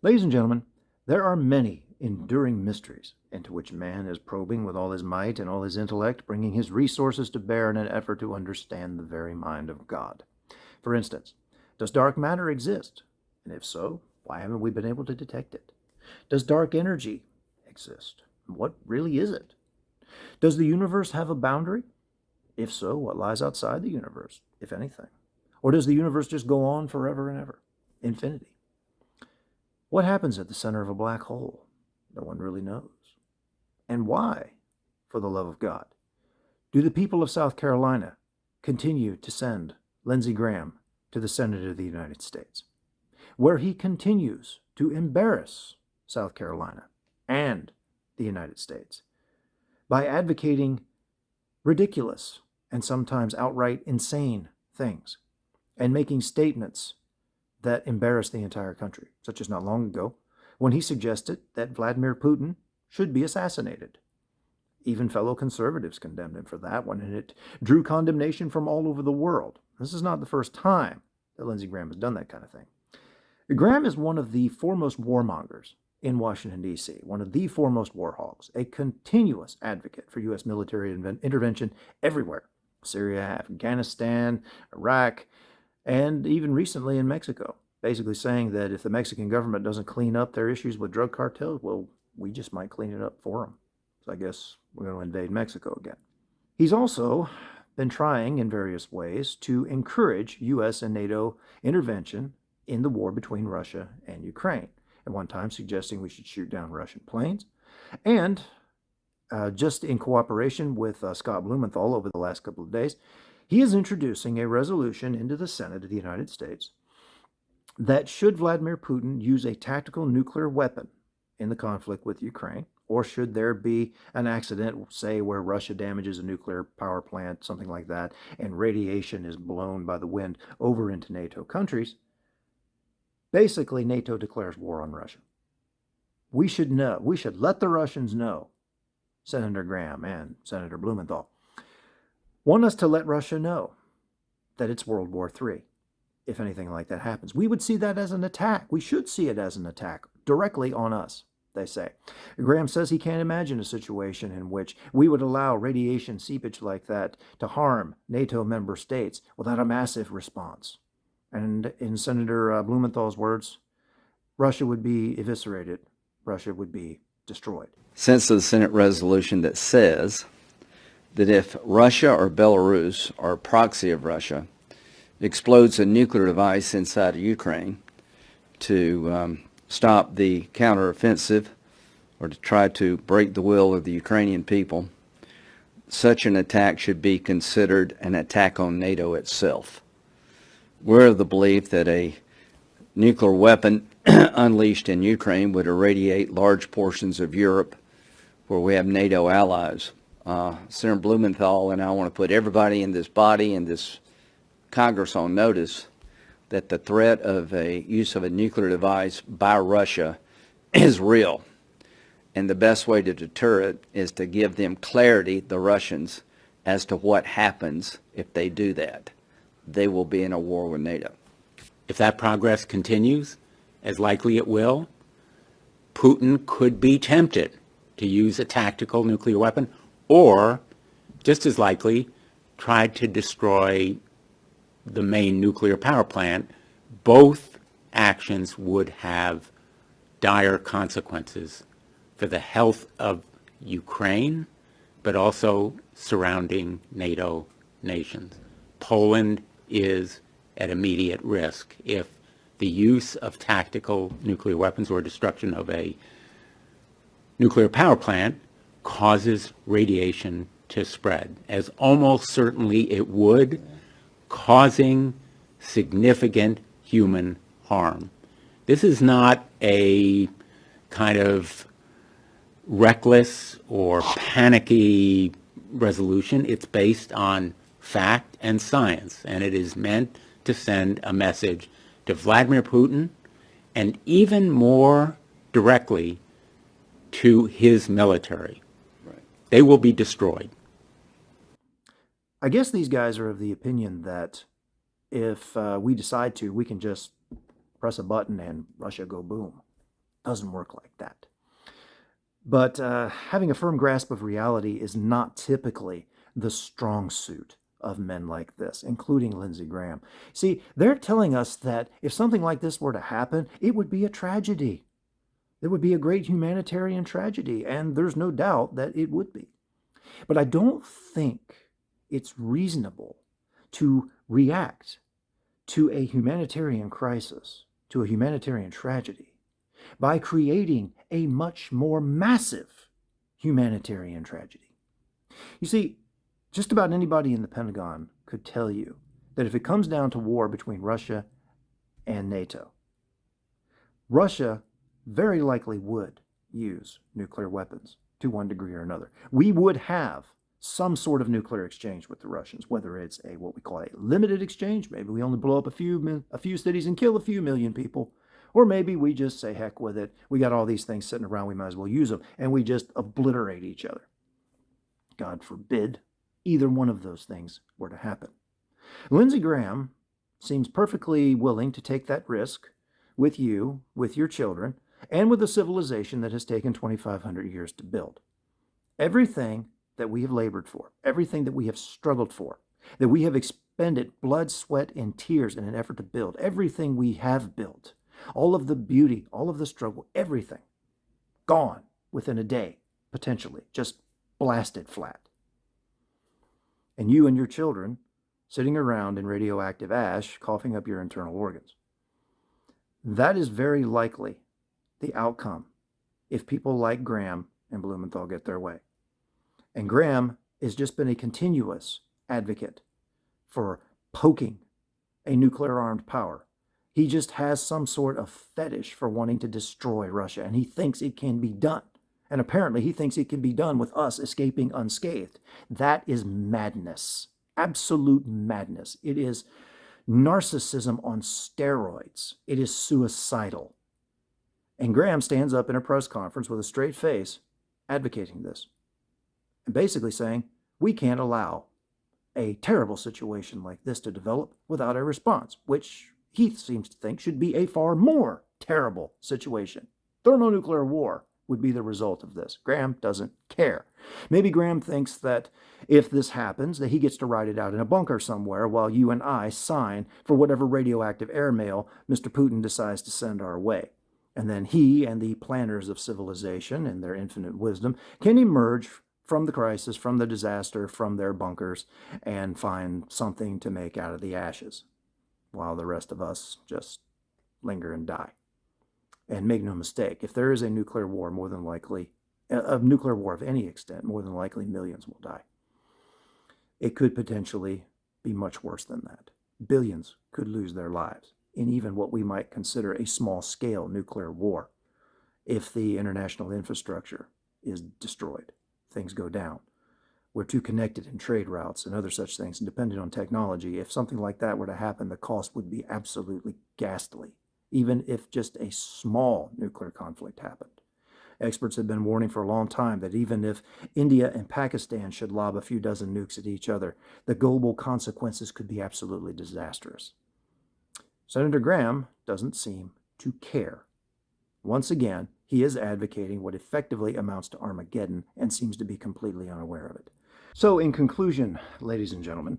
Ladies and gentlemen, there are many enduring mysteries into which man is probing with all his might and all his intellect, bringing his resources to bear in an effort to understand the very mind of God. For instance, does dark matter exist? And if so, why haven't we been able to detect it? Does dark energy exist? What really is it? Does the universe have a boundary? If so, what lies outside the universe, if anything? Or does the universe just go on forever and ever? Infinity. What happens at the center of a black hole? No one really knows. And why, for the love of God, do the people of South Carolina continue to send Lindsey Graham to the Senate of the United States, where he continues to embarrass South Carolina and the United States by advocating ridiculous and sometimes outright insane things and making statements that embarrassed the entire country, such as not long ago when he suggested that Vladimir Putin should be assassinated. Even fellow conservatives condemned him for that one, and it drew condemnation from all over the world. This is not the first time that Lindsey Graham has done that kind of thing. Graham is one of the foremost warmongers in Washington, D.C., one of the foremost war hogs, a continuous advocate for U.S. military intervention everywhere: Syria, Afghanistan, Iraq, and even recently in Mexico, basically saying that if the Mexican government doesn't clean up their issues with drug cartels, well, we just might clean it up for them. So I guess we're going to invade Mexico again. He's also been trying in various ways to encourage U.S. and NATO intervention in the war between Russia and Ukraine. At one time suggesting we should shoot down Russian planes. And just in cooperation with Scott Blumenthal over the last couple of days, he is introducing a resolution into the Senate of the United States that should Vladimir Putin use a tactical nuclear weapon in the conflict with Ukraine, or should there be an accident, say, where Russia damages a nuclear power plant, something like that, and radiation is blown by the wind over into NATO countries, basically NATO declares war on Russia. We should know, we should let the Russians know, Senator Graham and Senator Blumenthal want us to let Russia know that it's World War III, if anything like that happens. We would see that as an attack. We should see it as an attack directly on us, they say. Graham says he can't imagine a situation in which we would allow radiation seepage like that to harm NATO member states without a massive response. And in Senator Blumenthal's words, Russia would be eviscerated. Russia would be destroyed. Since the Senate resolution that says that if Russia or Belarus, or a proxy of Russia, explodes a nuclear device inside of Ukraine to stop the counteroffensive or to try to break the will of the Ukrainian people, such an attack should be considered an attack on NATO itself. We're of the belief that a nuclear weapon unleashed in Ukraine would irradiate large portions of Europe where we have NATO allies. Senator Blumenthal and I want to put everybody in this body and this Congress on notice that the threat of a use of a nuclear device by Russia is real. And the best way to deter it is to give them clarity, the Russians, as to what happens if they do that. They will be in a war with NATO. If that progress continues, as likely it will, Putin could be tempted to use a tactical nuclear weapon, or, just as likely, try to destroy the main nuclear power plant. Both actions would have dire consequences for the health of Ukraine, but also surrounding NATO nations. Poland is at immediate risk if the use of tactical nuclear weapons or destruction of a nuclear power plant causes radiation to spread, as almost certainly it would, causing significant human harm. This is not a kind of reckless or panicky resolution. It's based on fact and science, and it is meant to send a message to Vladimir Putin and even more directly to his military. Right. They will be destroyed. I guess these guys are of the opinion that if we decide to, we can just press a button and Russia go boom. Doesn't work like that. But having a firm grasp of reality is not typically the strong suit of men like this, including Lindsey Graham. See, they're telling us that if something like this were to happen, it would be a tragedy. It would be a great humanitarian tragedy, and there's no doubt that it would be. But I don't think it's reasonable to react to a humanitarian crisis, to a humanitarian tragedy, by creating a much more massive humanitarian tragedy. You see, just about anybody in the Pentagon could tell you that if it comes down to war between Russia and NATO, Russia very likely would use nuclear weapons to one degree or another. We would have some sort of nuclear exchange with the Russians, whether it's what we call a limited exchange, maybe we only blow up a few cities and kill a few million people, or maybe we just say, heck with it, we got all these things sitting around, we might as well use them, and we just obliterate each other. God forbid either one of those things were to happen. Lindsey Graham seems perfectly willing to take that risk with you, with your children, and with a civilization that has taken 2,500 years to build. Everything that we have labored for, everything that we have struggled for, that we have expended blood, sweat, and tears in an effort to build, everything we have built, all of the beauty, all of the struggle, everything, gone within a day, potentially, just blasted flat. And you and your children sitting around in radioactive ash, coughing up your internal organs. That is very likely the outcome if people like Graham and Blumenthal get their way. And Graham has just been a continuous advocate for poking a nuclear-armed power. He just has some sort of fetish for wanting to destroy Russia, and he thinks it can be done. And apparently he thinks it can be done with us escaping unscathed. That is madness, absolute madness. It is narcissism on steroids. It is suicidal. And Graham stands up in a press conference with a straight face advocating this and basically saying, we can't allow a terrible situation like this to develop without a response, which he seems to think should be a far more terrible situation. Thermonuclear war would be the result of this. Graham doesn't care. Maybe Graham thinks that if this happens, that he gets to ride it out in a bunker somewhere while you and I sign for whatever radioactive airmail Mr. Putin decides to send our way. And then he and the planners of civilization and their infinite wisdom can emerge from the crisis, from the disaster, from their bunkers, and find something to make out of the ashes, while the rest of us just linger and die. And make no mistake, if there is a nuclear war, more than likely, a nuclear war of any extent, more than likely millions will die. It could potentially be much worse than that. Billions could lose their lives in even what we might consider a small-scale nuclear war. If the international infrastructure is destroyed, things go down. We're too connected in trade routes and other such things, and dependent on technology. If something like that were to happen, the cost would be absolutely ghastly, even if just a small nuclear conflict happened. Experts have been warning for a long time that even if India and Pakistan should lob a few dozen nukes at each other, the global consequences could be absolutely disastrous. Senator Graham doesn't seem to care. Once again, he is advocating what effectively amounts to Armageddon and seems to be completely unaware of it. So in conclusion, ladies and gentlemen,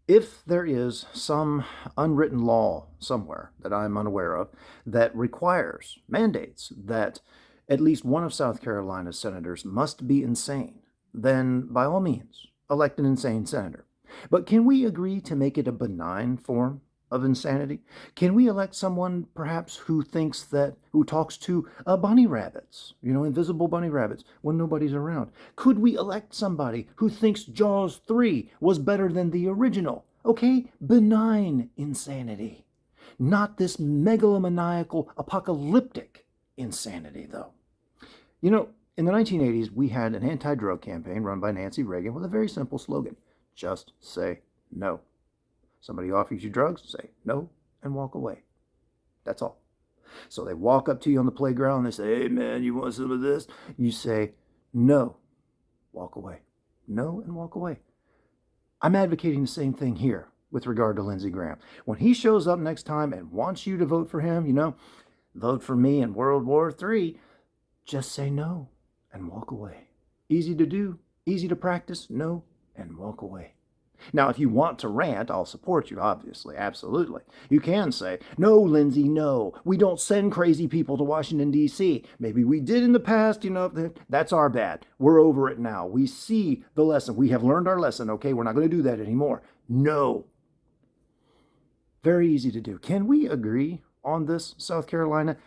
if there is some unwritten law somewhere that I'm unaware of that requires, mandates that at least one of South Carolina's senators must be insane, then by all means, elect an insane senator. But can we agree to make it a benign form of insanity? Can we elect someone perhaps who talks to bunny rabbits, invisible bunny rabbits when nobody's around? Could we elect somebody who thinks Jaws 3 was better than the original? Okay, benign insanity. Not this megalomaniacal, apocalyptic insanity, though. In the 1980s, we had an anti-drug campaign run by Nancy Reagan with a very simple slogan: just say no. Somebody offers you drugs, say no and walk away. That's all. So they walk up to you on the playground and they say, hey man, you want some of this? You say no, walk away. No and walk away. I'm advocating the same thing here with regard to Lindsey Graham. When he shows up next time and wants you to vote for him, vote for me in World War III. Just say no and walk away. Easy to do, easy to practice, no, and walk away. Now, if you want to rant, I'll support you, obviously, absolutely. You can say, no, Lindsey, no, we don't send crazy people to Washington, D.C. Maybe we did in the past, that's our bad. We're over it now. We see the lesson. We have learned our lesson, okay? We're not going to do that anymore. No. Very easy to do. Can we agree on this, South Carolina?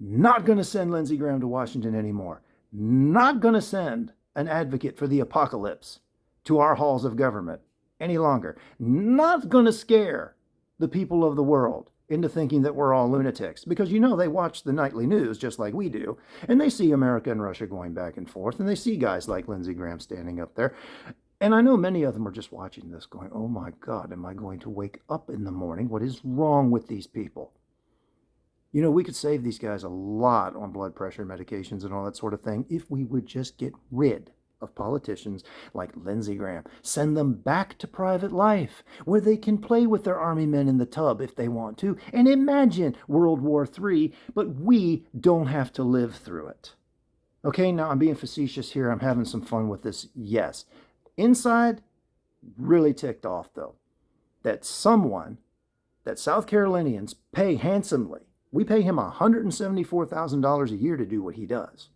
Not going to send Lindsey Graham to Washington anymore. Not going to send an advocate for the apocalypse to our halls of government any longer. Not going to scare the people of the world into thinking that we're all lunatics, because they watch the nightly news just like we do, and they see America and Russia going back and forth, and they see guys like Lindsey Graham standing up there. And I know many of them are just watching this going, oh my God, am I going to wake up in the morning? What is wrong with these people? We could save these guys a lot on blood pressure medications and all that sort of thing if we would just get rid of politicians like Lindsey Graham. Send them back to private life where they can play with their army men in the tub if they want to, and imagine World War III, but we don't have to live through it. Okay, now I'm being facetious here. I'm having some fun with this, yes. Inside, really ticked off, though, that South Carolinians pay handsomely. We pay him $174,000 a year to do what he does.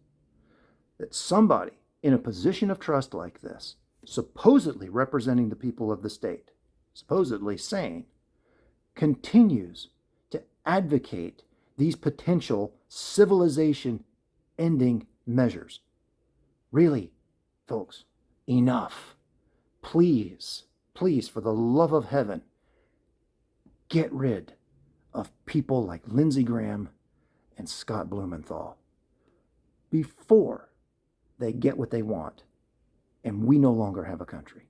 That somebody in a position of trust like this, supposedly representing the people of the state, supposedly sane, continues to advocate these potential civilization-ending measures. Really, folks, enough. Please, please, for the love of heaven, get rid of people like Lindsey Graham and Scott Blumenthal before they get what they want and we no longer have a country.